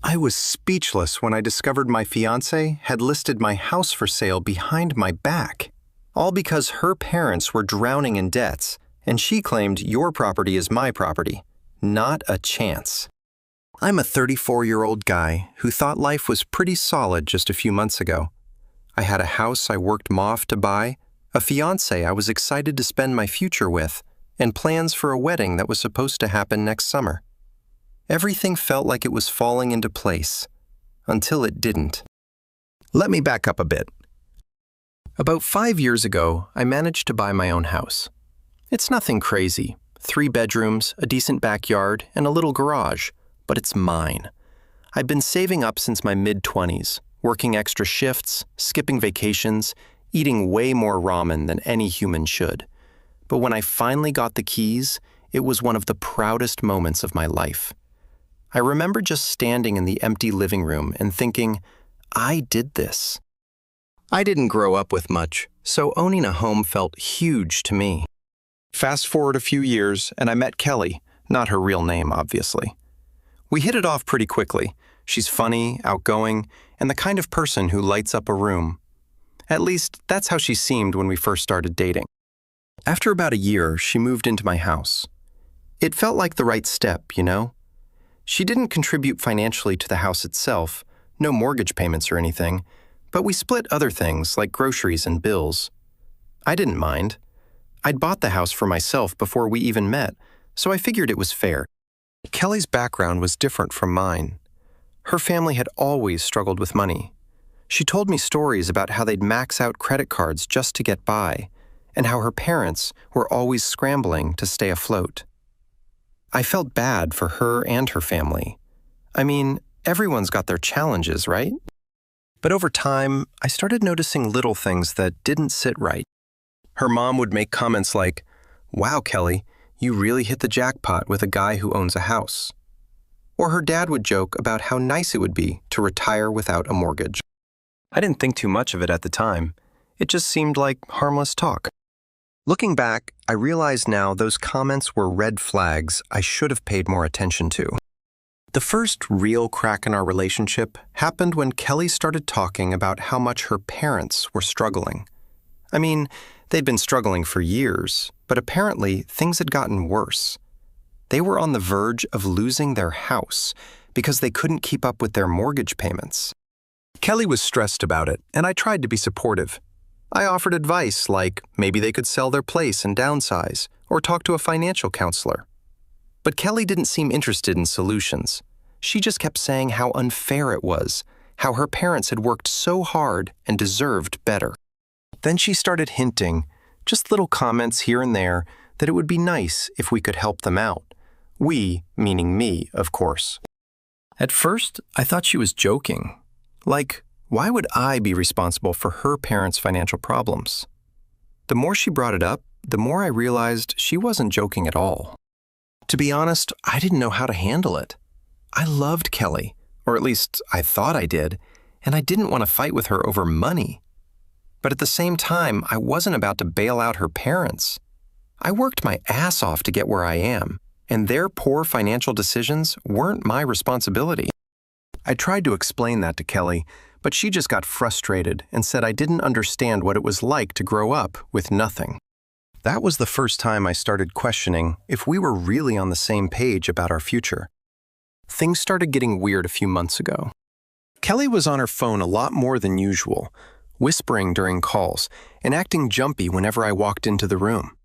I was speechless when I discovered my fiancé had listed my house for sale behind my back, all because her parents were drowning in debts, and she claimed your property is my property. Not a chance. I'm a 34-year-old guy who thought life was pretty solid just a few months ago. I had a house I worked off to buy, a fiancé I was excited to spend my future with, and plans for a wedding that was supposed to happen next summer. Everything felt like it was falling into place, until it didn't. Let me back up a bit. About 5 years ago, I managed to buy my own house. It's nothing crazy, 3 bedrooms, a decent backyard, and a little garage, but it's mine. I've been saving up since my mid-20s, working extra shifts, skipping vacations, eating way more ramen than any human should. But when I finally got the keys, it was one of the proudest moments of my life. I remember just standing in the empty living room and thinking, I did this. I didn't grow up with much, so owning a home felt huge to me. Fast forward a few years, and I met Kelly, not her real name, obviously. We hit it off pretty quickly. She's funny, outgoing, and the kind of person who lights up a room. At least, that's how she seemed when we first started dating. After about a year, she moved into my house. It felt like the right step, you know? She didn't contribute financially to the house itself, no mortgage payments or anything, but we split other things like groceries and bills. I didn't mind. I'd bought the house for myself before we even met, so I figured it was fair. Kelly's background was different from mine. Her family had always struggled with money. She told me stories about how they'd max out credit cards just to get by, and how her parents were always scrambling to stay afloat. I felt bad for her and her family. I mean, everyone's got their challenges, right? But over time, I started noticing little things that didn't sit right. Her mom would make comments like, "Wow, Kelly, you really hit the jackpot with a guy who owns a house." Or her dad would joke about how nice it would be to retire without a mortgage. I didn't think too much of it at the time. It just seemed like harmless talk. Looking back, I realize now those comments were red flags I should have paid more attention to. The first real crack in our relationship happened when Kelly started talking about how much her parents were struggling. I mean, they'd been struggling for years, but apparently things had gotten worse. They were on the verge of losing their house because they couldn't keep up with their mortgage payments. Kelly was stressed about it, and I tried to be supportive. I offered advice like maybe they could sell their place and downsize, or talk to a financial counselor. But Kelly didn't seem interested in solutions. She just kept saying how unfair it was, how her parents had worked so hard and deserved better. Then she started hinting, just little comments here and there, that it would be nice if we could help them out. We, meaning me, of course. At first, I thought she was joking. Like, why would I be responsible for her parents' financial problems? The more she brought it up, the more I realized she wasn't joking at all. To be honest, I didn't know how to handle it. I loved Kelly, or at least I thought I did, and I didn't want to fight with her over money. But at the same time, I wasn't about to bail out her parents. I worked my ass off to get where I am, and their poor financial decisions weren't my responsibility. I tried to explain that to Kelly, but she just got frustrated and said I didn't understand what it was like to grow up with nothing. That was the first time I started questioning if we were really on the same page about our future. Things started getting weird a few months ago. Kelly was on her phone a lot more than usual, whispering during calls and acting jumpy whenever I walked into the room.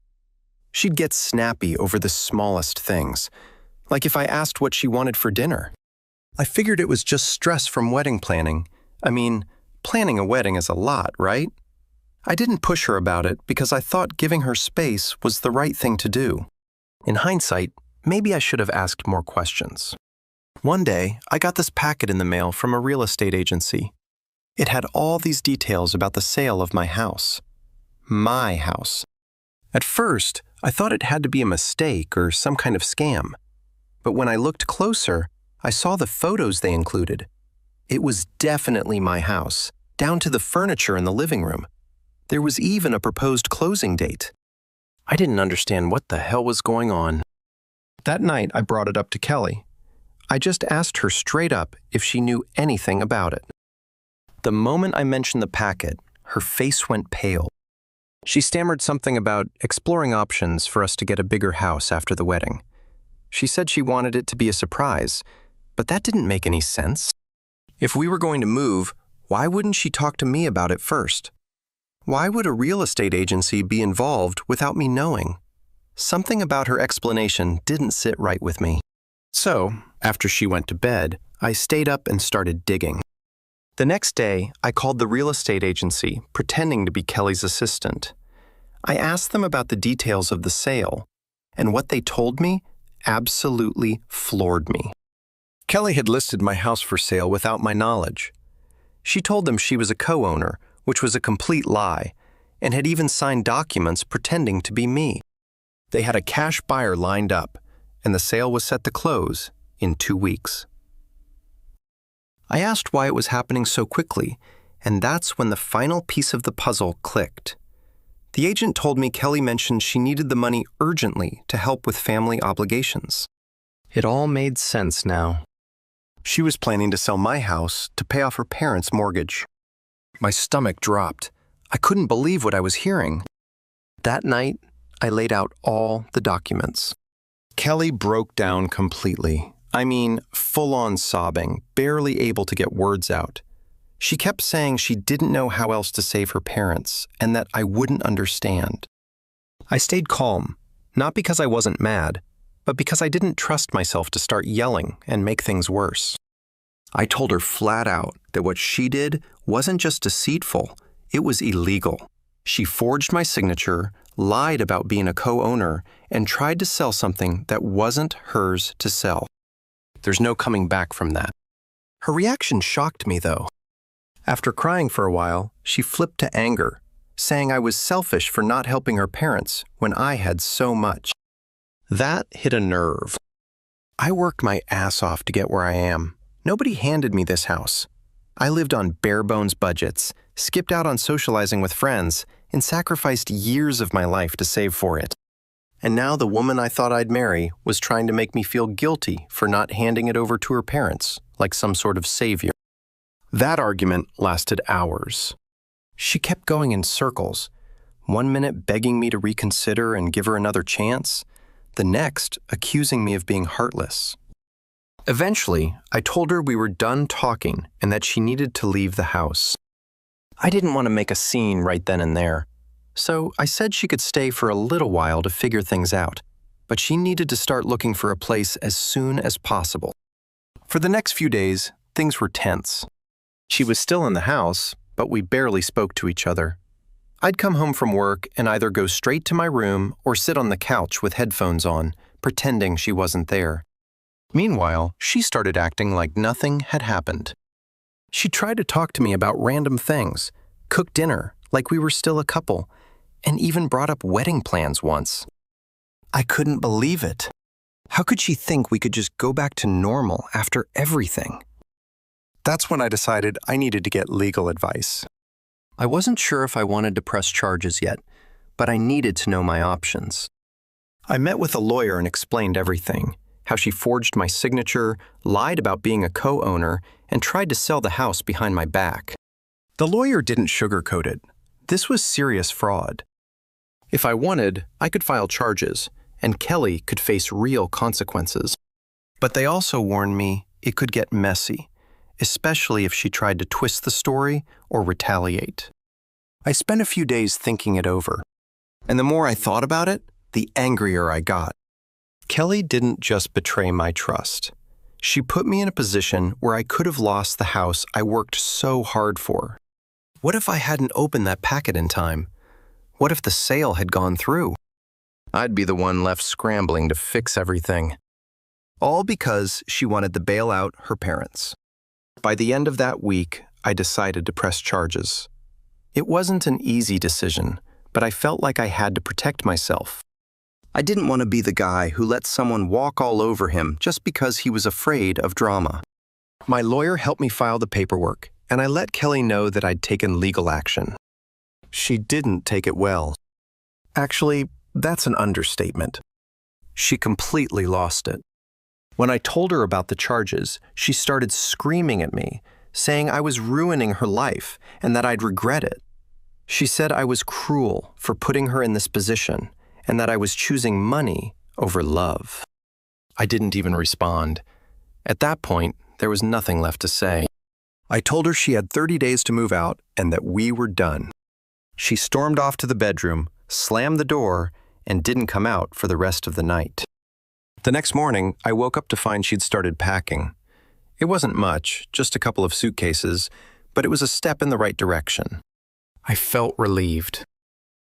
She'd get snappy over the smallest things, like if I asked what she wanted for dinner. I figured it was just stress from wedding planning. I mean, planning a wedding is a lot, right? I didn't push her about it because I thought giving her space was the right thing to do. In hindsight, maybe I should have asked more questions. One day, I got this packet in the mail from a real estate agency. It had all these details about the sale of my house. My house. At first, I thought it had to be a mistake or some kind of scam. But when I looked closer, I saw the photos they included. It was definitely my house, down to the furniture in the living room. There was even a proposed closing date. I didn't understand what the hell was going on. That night, I brought it up to Kelly. I just asked her straight up if she knew anything about it. The moment I mentioned the packet, her face went pale. She stammered something about exploring options for us to get a bigger house after the wedding. She said she wanted it to be a surprise, but that didn't make any sense. If we were going to move, why wouldn't she talk to me about it first? Why would a real estate agency be involved without me knowing? Something about her explanation didn't sit right with me. So, after she went to bed, I stayed up and started digging. The next day, I called the real estate agency, pretending to be Kelly's assistant. I asked them about the details of the sale, and what they told me absolutely floored me. Kelly had listed my house for sale without my knowledge. She told them she was a co-owner, which was a complete lie, and had even signed documents pretending to be me. They had a cash buyer lined up, and the sale was set to close in 2 weeks. I asked why it was happening so quickly, and that's when the final piece of the puzzle clicked. The agent told me Kelly mentioned she needed the money urgently to help with family obligations. It all made sense now. She was planning to sell my house to pay off her parents' mortgage. My stomach dropped. I couldn't believe what I was hearing. That night, I laid out all the documents. Kelly broke down completely. I mean, full-on sobbing, barely able to get words out. She kept saying she didn't know how else to save her parents, and that I wouldn't understand. I stayed calm, not because I wasn't mad, but because I didn't trust myself to start yelling and make things worse. I told her flat out that what she did wasn't just deceitful, it was illegal. She forged my signature, lied about being a co-owner, and tried to sell something that wasn't hers to sell. There's no coming back from that. Her reaction shocked me, though. After crying for a while, she flipped to anger, saying I was selfish for not helping her parents when I had so much. That hit a nerve. I worked my ass off to get where I am. Nobody handed me this house. I lived on bare-bones budgets, skipped out on socializing with friends, and sacrificed years of my life to save for it. And now the woman I thought I'd marry was trying to make me feel guilty for not handing it over to her parents, like some sort of savior. That argument lasted hours. She kept going in circles, 1 minute begging me to reconsider and give her another chance, the next accusing me of being heartless. Eventually, I told her we were done talking and that she needed to leave the house. I didn't want to make a scene right then and there, so I said she could stay for a little while to figure things out, but she needed to start looking for a place as soon as possible. For the next few days, things were tense. She was still in the house, but we barely spoke to each other. I'd come home from work and either go straight to my room or sit on the couch with headphones on, pretending she wasn't there. Meanwhile, she started acting like nothing had happened. She tried to talk to me about random things, cook dinner like we were still a couple, and even brought up wedding plans once. I couldn't believe it. How could she think we could just go back to normal after everything? That's when I decided I needed to get legal advice. I wasn't sure if I wanted to press charges yet, but I needed to know my options. I met with a lawyer and explained everything, how she forged my signature, lied about being a co-owner, and tried to sell the house behind my back. The lawyer didn't sugarcoat it. This was serious fraud. If I wanted, I could file charges, and Kelly could face real consequences. But they also warned me it could get messy, especially if she tried to twist the story or retaliate. I spent a few days thinking it over, and the more I thought about it, the angrier I got. Kelly didn't just betray my trust. She put me in a position where I could have lost the house I worked so hard for. What if I hadn't opened that packet in time? What if the sale had gone through? I'd be the one left scrambling to fix everything. All because she wanted to bail out her parents. By the end of that week, I decided to press charges. It wasn't an easy decision, but I felt like I had to protect myself. I didn't want to be the guy who let someone walk all over him just because he was afraid of drama. My lawyer helped me file the paperwork, and I let Kelly know that I'd taken legal action. She didn't take it well. Actually, that's an understatement. She completely lost it. When I told her about the charges, she started screaming at me, saying I was ruining her life and that I'd regret it. She said I was cruel for putting her in this position and that I was choosing money over love. I didn't even respond. At that point, there was nothing left to say. I told her she had 30 days to move out and that we were done. She stormed off to the bedroom, slammed the door, and didn't come out for the rest of the night. The next morning, I woke up to find she'd started packing. It wasn't much, just a couple of suitcases, but it was a step in the right direction. I felt relieved.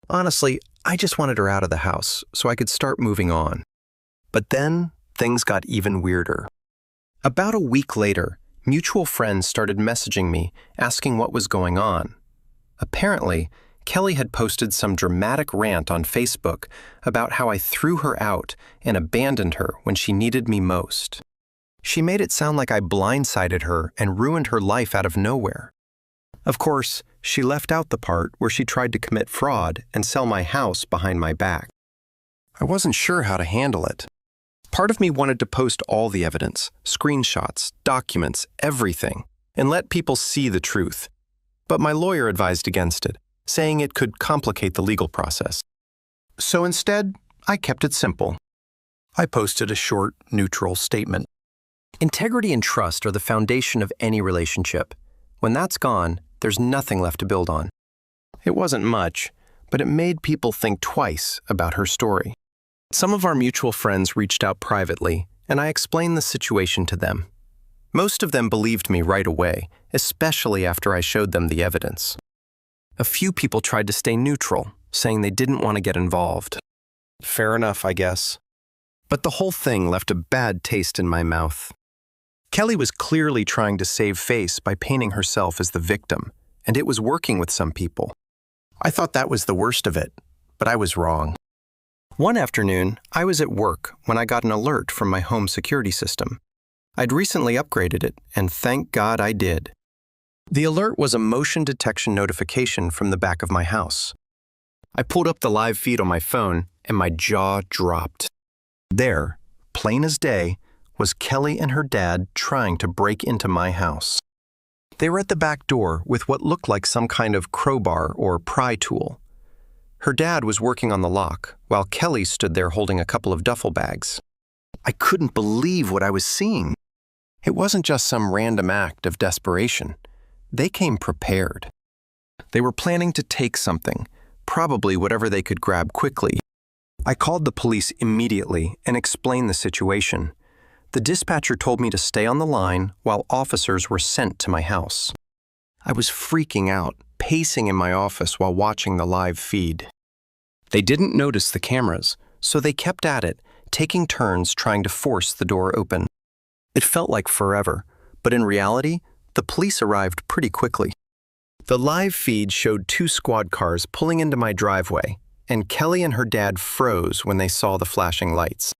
Honestly, I just wanted her out of the house so I could start moving on. But then, things got even weirder. About a week later, mutual friends started messaging me, asking what was going on. Apparently, Kelly had posted some dramatic rant on Facebook about how I threw her out and abandoned her when she needed me most. She made it sound like I blindsided her and ruined her life out of nowhere. Of course, she left out the part where she tried to commit fraud and sell my house behind my back. I wasn't sure how to handle it. Part of me wanted to post all the evidence, screenshots, documents, everything, and let people see the truth. But my lawyer advised against it, saying it could complicate the legal process. So instead, I kept it simple. I posted a short, neutral statement. Integrity and trust are the foundation of any relationship. When that's gone, there's nothing left to build on. It wasn't much, but it made people think twice about her story. Some of our mutual friends reached out privately, and I explained the situation to them. Most of them believed me right away, especially after I showed them the evidence. A few people tried to stay neutral, saying they didn't want to get involved. Fair enough, I guess. But the whole thing left a bad taste in my mouth. Kelly was clearly trying to save face by painting herself as the victim, and it was working with some people. I thought that was the worst of it, but I was wrong. One afternoon, I was at work when I got an alert from my home security system. I'd recently upgraded it, and thank God I did. The alert was a motion detection notification from the back of my house. I pulled up the live feed on my phone, and my jaw dropped. There, plain as day, was Kelly and her dad trying to break into my house. They were at the back door with what looked like some kind of crowbar or pry tool. Her dad was working on the lock, while Kelly stood there holding a couple of duffel bags. I couldn't believe what I was seeing. It wasn't just some random act of desperation. They came prepared. They were planning to take something, probably whatever they could grab quickly. I called the police immediately and explained the situation. The dispatcher told me to stay on the line while officers were sent to my house. I was freaking out, pacing in my office while watching the live feed. They didn't notice the cameras, so they kept at it, taking turns trying to force the door open. It felt like forever, but in reality, the police arrived pretty quickly. The live feed showed 2 squad cars pulling into my driveway, and Kelly and her dad froze when they saw the flashing lights.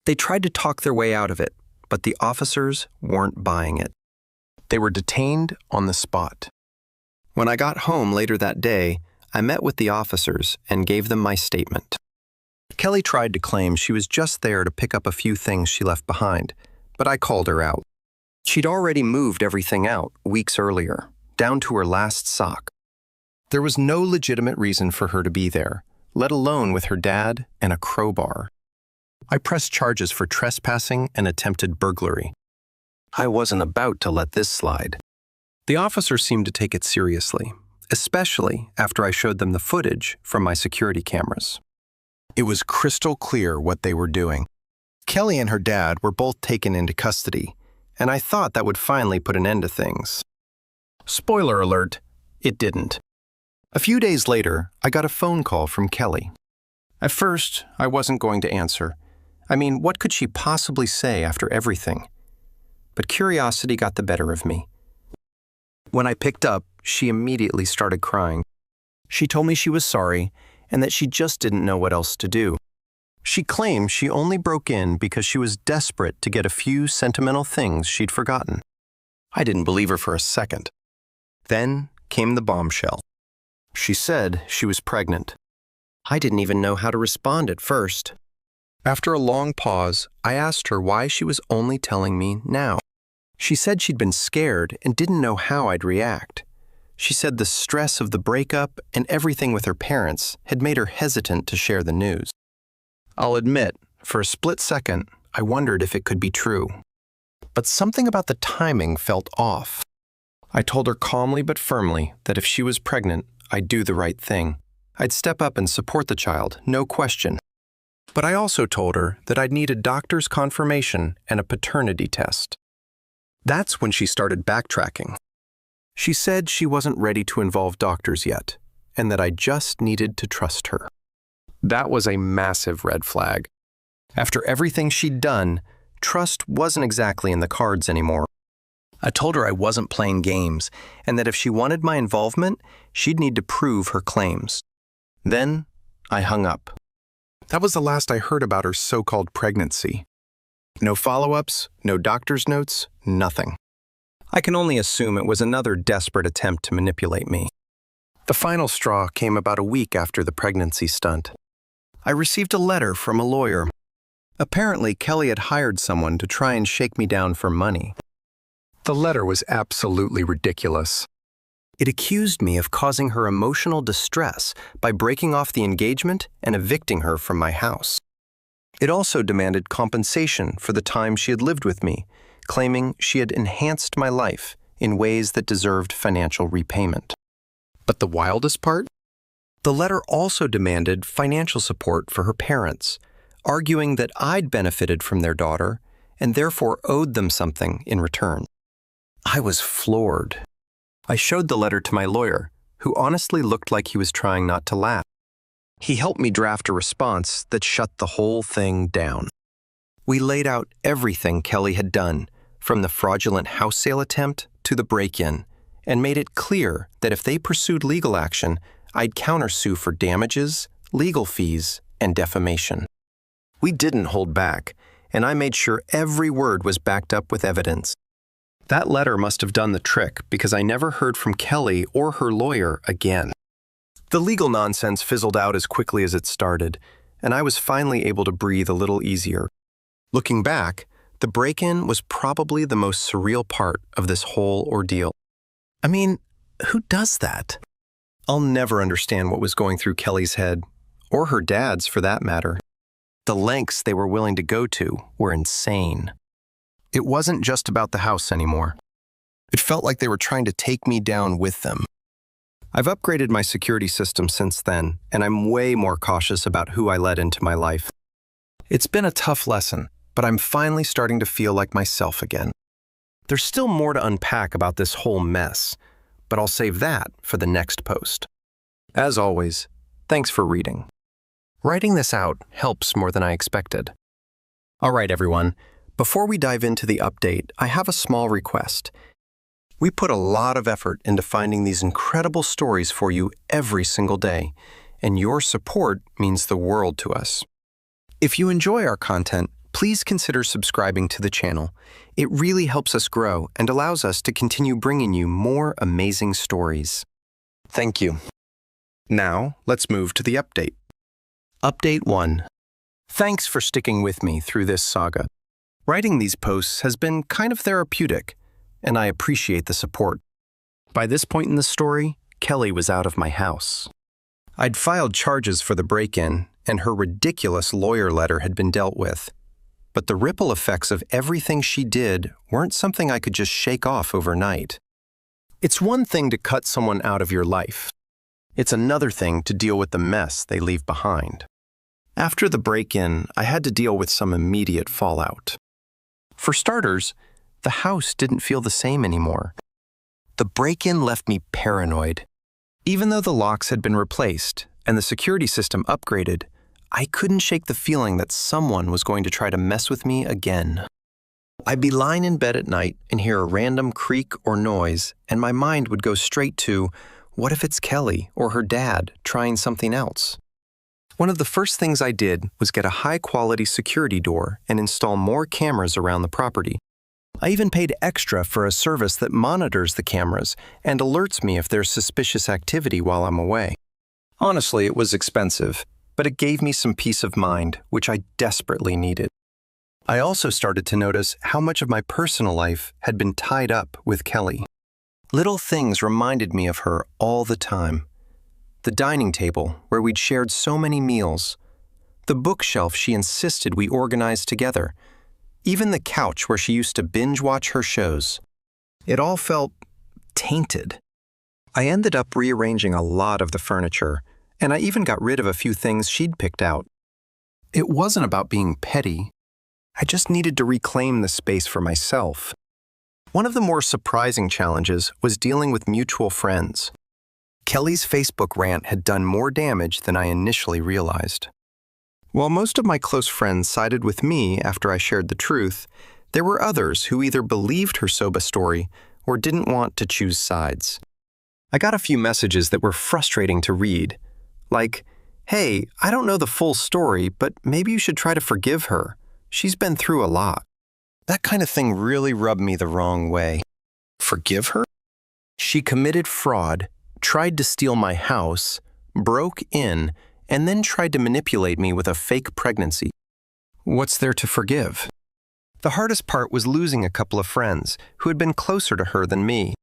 They tried to talk their way out of it, but the officers weren't buying it. They were detained on the spot. When I got home later that day, I met with the officers and gave them my statement. Kelly tried to claim she was just there to pick up a few things she left behind, but I called her out. She'd already moved everything out weeks earlier, down to her last sock. There was no legitimate reason for her to be there, let alone with her dad and a crowbar. I pressed charges for trespassing and attempted burglary. I wasn't about to let this slide. The officers seemed to take it seriously, especially after I showed them the footage from my security cameras. It was crystal clear what they were doing. Kelly and her dad were both taken into custody, and I thought that would finally put an end to things. Spoiler alert, it didn't. A few days later, I got a phone call from Kelly. At first, I wasn't going to answer. I mean, what could she possibly say after everything? But curiosity got the better of me. When I picked up, she immediately started crying. She told me she was sorry and that she just didn't know what else to do. She claimed she only broke in because she was desperate to get a few sentimental things she'd forgotten. I didn't believe her for a second. Then came the bombshell. She said she was pregnant. I didn't even know how to respond at first. After a long pause, I asked her why she was only telling me now. She said she'd been scared and didn't know how I'd react. She said the stress of the breakup and everything with her parents had made her hesitant to share the news. I'll admit, for a split second, I wondered if it could be true. But something about the timing felt off. I told her calmly but firmly that if she was pregnant, I'd do the right thing. I'd step up and support the child, no question. But I also told her that I'd need a doctor's confirmation and a paternity test. That's when she started backtracking. She said she wasn't ready to involve doctors yet, and that I just needed to trust her. That was a massive red flag. After everything she'd done, trust wasn't exactly in the cards anymore. I told her I wasn't playing games, and that if she wanted my involvement, she'd need to prove her claims. Then, I hung up. That was the last I heard about her so-called pregnancy. No follow-ups, no doctor's notes, nothing. I can only assume it was another desperate attempt to manipulate me. The final straw came about a week after the pregnancy stunt. I received a letter from a lawyer. Apparently, Kelly had hired someone to try and shake me down for money. The letter was absolutely ridiculous. It accused me of causing her emotional distress by breaking off the engagement and evicting her from my house. It also demanded compensation for the time she had lived with me, claiming she had enhanced my life in ways that deserved financial repayment. But the wildest part? The letter also demanded financial support for her parents, arguing that I'd benefited from their daughter and therefore owed them something in return. I was floored. I showed the letter to my lawyer, who honestly looked like he was trying not to laugh. He helped me draft a response that shut the whole thing down. We laid out everything Kelly had done, from the fraudulent house sale attempt to the break-in, and made it clear that if they pursued legal action, I'd countersue for damages, legal fees, and defamation. We didn't hold back, and I made sure every word was backed up with evidence. That letter must have done the trick because I never heard from Kelly or her lawyer again. The legal nonsense fizzled out as quickly as it started, and I was finally able to breathe a little easier. Looking back, the break-in was probably the most surreal part of this whole ordeal. I mean, who does that? I'll never understand what was going through Kelly's head, or her dad's for that matter. The lengths they were willing to go to were insane. It wasn't just about the house anymore. It felt like they were trying to take me down with them. I've upgraded my security system since then, and I'm way more cautious about who I let into my life. It's been a tough lesson, but I'm finally starting to feel like myself again. There's still more to unpack about this whole mess, but I'll save that for the next post. As always, thanks for reading. Writing this out helps more than I expected. All right, everyone. Before we dive into the update, I have a small request. We put a lot of effort into finding these incredible stories for you every single day, and your support means the world to us. If you enjoy our content, please consider subscribing to the channel. It really helps us grow and allows us to continue bringing you more amazing stories. Thank you. Now, let's move to the update. Update 1. Thanks for sticking with me through this saga. Writing these posts has been kind of therapeutic, and I appreciate the support. By this point in the story, Kelly was out of my house. I'd filed charges for the break-in, and her ridiculous lawyer letter had been dealt with. But the ripple effects of everything she did weren't something I could just shake off overnight. It's one thing to cut someone out of your life. It's another thing to deal with the mess they leave behind. After the break-in, I had to deal with some immediate fallout. For starters, the house didn't feel the same anymore. The break-in left me paranoid. Even though the locks had been replaced and the security system upgraded, I couldn't shake the feeling that someone was going to try to mess with me again. I'd be lying in bed at night and hear a random creak or noise, and my mind would go straight to, what if it's Kelly or her dad trying something else? One of the first things I did was get a high-quality security door and install more cameras around the property. I even paid extra for a service that monitors the cameras and alerts me if there's suspicious activity while I'm away. Honestly, it was expensive, but it gave me some peace of mind, which I desperately needed. I also started to notice how much of my personal life had been tied up with Kelly. Little things reminded me of her all the time. The dining table, where we'd shared so many meals. The bookshelf she insisted we organize together. Even the couch where she used to binge-watch her shows. It all felt tainted. I ended up rearranging a lot of the furniture, and I even got rid of a few things she'd picked out. It wasn't about being petty. I just needed to reclaim the space for myself. One of the more surprising challenges was dealing with mutual friends. Kelly's Facebook rant had done more damage than I initially realized. While most of my close friends sided with me after I shared the truth, there were others who either believed her soba story or didn't want to choose sides. I got a few messages that were frustrating to read, like, "Hey, I don't know the full story, but maybe you should try to forgive her. She's been through a lot." That kind of thing really rubbed me the wrong way. Forgive her? She committed fraud, tried to steal my house, broke in, and then tried to manipulate me with a fake pregnancy. What's there to forgive? The hardest part was losing a couple of friends who had been closer to her than me.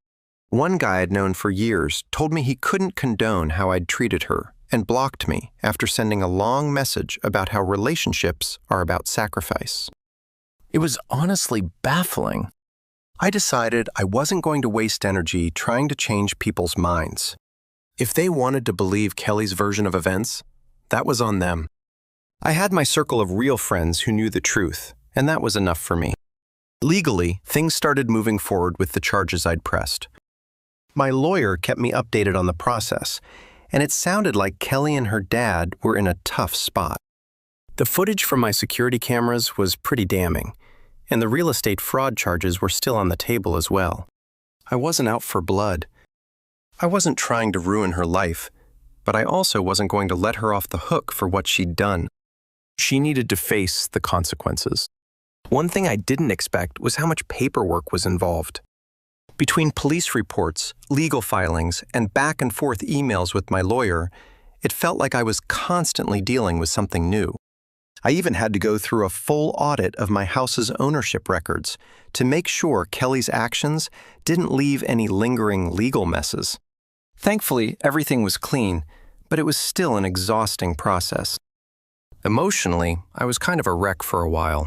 One guy I'd known for years told me he couldn't condone how I'd treated her and blocked me after sending a long message about how relationships are about sacrifice. It was honestly baffling. I decided I wasn't going to waste energy trying to change people's minds. If they wanted to believe Kelly's version of events, that was on them. I had my circle of real friends who knew the truth, and that was enough for me. Legally, things started moving forward with the charges I'd pressed. My lawyer kept me updated on the process, and it sounded like Kelly and her dad were in a tough spot. The footage from my security cameras was pretty damning, and the real estate fraud charges were still on the table as well. I wasn't out for blood. I wasn't trying to ruin her life, but I also wasn't going to let her off the hook for what she'd done. She needed to face the consequences. One thing I didn't expect was how much paperwork was involved. Between police reports, legal filings, and back-and-forth emails with my lawyer, it felt like I was constantly dealing with something new. I even had to go through a full audit of my house's ownership records to make sure Kelly's actions didn't leave any lingering legal messes. Thankfully, everything was clean, but it was still an exhausting process. Emotionally, I was kind of a wreck for a while.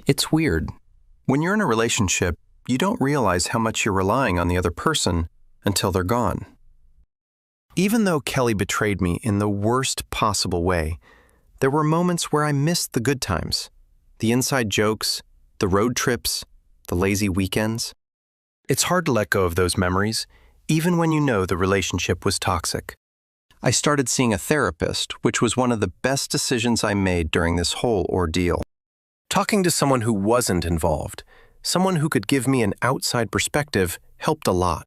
It's weird. When you're in a relationship, you don't realize how much you're relying on the other person until they're gone. Even though Kelly betrayed me in the worst possible way, there were moments where I missed the good times, the inside jokes, the road trips, the lazy weekends. It's hard to let go of those memories, even when you know the relationship was toxic. I started seeing a therapist, which was one of the best decisions I made during this whole ordeal. Talking to someone who wasn't involved, someone who could give me an outside perspective, helped a lot.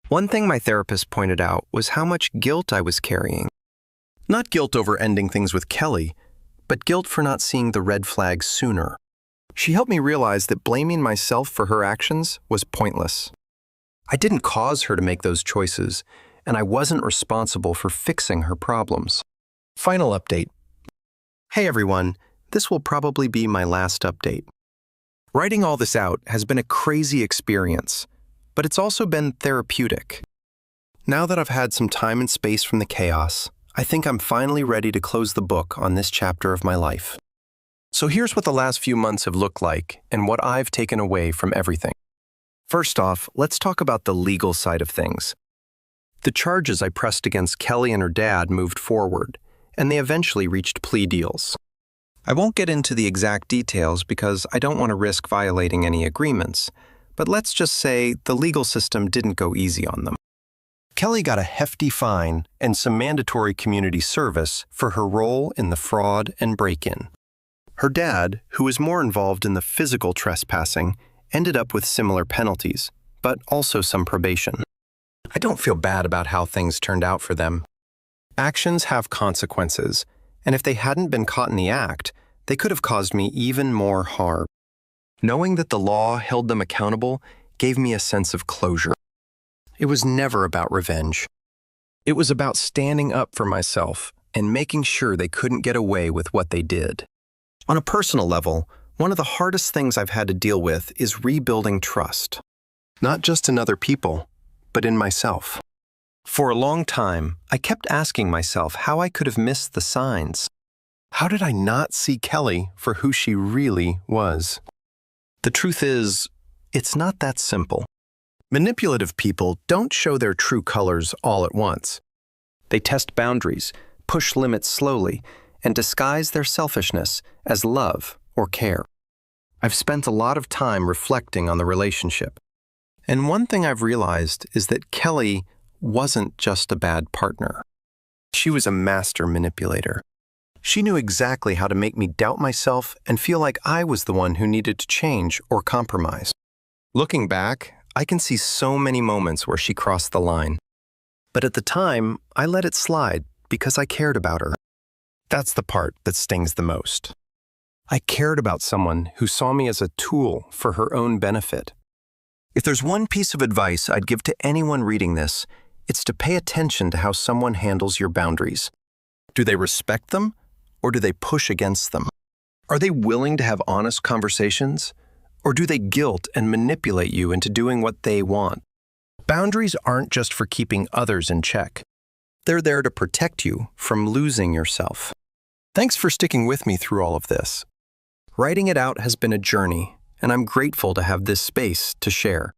One thing my therapist pointed out was how much guilt I was carrying. Not guilt over ending things with Kelly, but guilt for not seeing the red flags sooner. She helped me realize that blaming myself for her actions was pointless. I didn't cause her to make those choices, and I wasn't responsible for fixing her problems. Final update. Hey everyone, this will probably be my last update. Writing all this out has been a crazy experience, but it's also been therapeutic. Now that I've had some time and space from the chaos, I think I'm finally ready to close the book on this chapter of my life. So here's what the last few months have looked like and what I've taken away from everything. First off, let's talk about the legal side of things. The charges I pressed against Kelly and her dad moved forward, and they eventually reached plea deals. I won't get into the exact details because I don't want to risk violating any agreements, but let's just say the legal system didn't go easy on them. Kelly got a hefty fine and some mandatory community service for her role in the fraud and break-in. Her dad, who was more involved in the physical trespassing, ended up with similar penalties, but also some probation. I don't feel bad about how things turned out for them. Actions have consequences, and if they hadn't been caught in the act, they could have caused me even more harm. Knowing that the law held them accountable gave me a sense of closure. It was never about revenge. It was about standing up for myself and making sure they couldn't get away with what they did. On a personal level, one of the hardest things I've had to deal with is rebuilding trust. Not just in other people, but in myself. For a long time, I kept asking myself how I could have missed the signs. How did I not see Kelly for who she really was? The truth is, it's not that simple. Manipulative people don't show their true colors all at once. They test boundaries, push limits slowly, and disguise their selfishness as love or care. I've spent a lot of time reflecting on the relationship. And one thing I've realized is that Kelly wasn't just a bad partner. She was a master manipulator. She knew exactly how to make me doubt myself and feel like I was the one who needed to change or compromise. Looking back, I can see so many moments where she crossed the line. But at the time, I let it slide because I cared about her. That's the part that stings the most. I cared about someone who saw me as a tool for her own benefit. If there's one piece of advice I'd give to anyone reading this, it's to pay attention to how someone handles your boundaries. Do they respect them, or do they push against them? Are they willing to have honest conversations, or do they guilt and manipulate you into doing what they want? Boundaries aren't just for keeping others in check. They're there to protect you from losing yourself. Thanks for sticking with me through all of this. Writing it out has been a journey, and I'm grateful to have this space to share.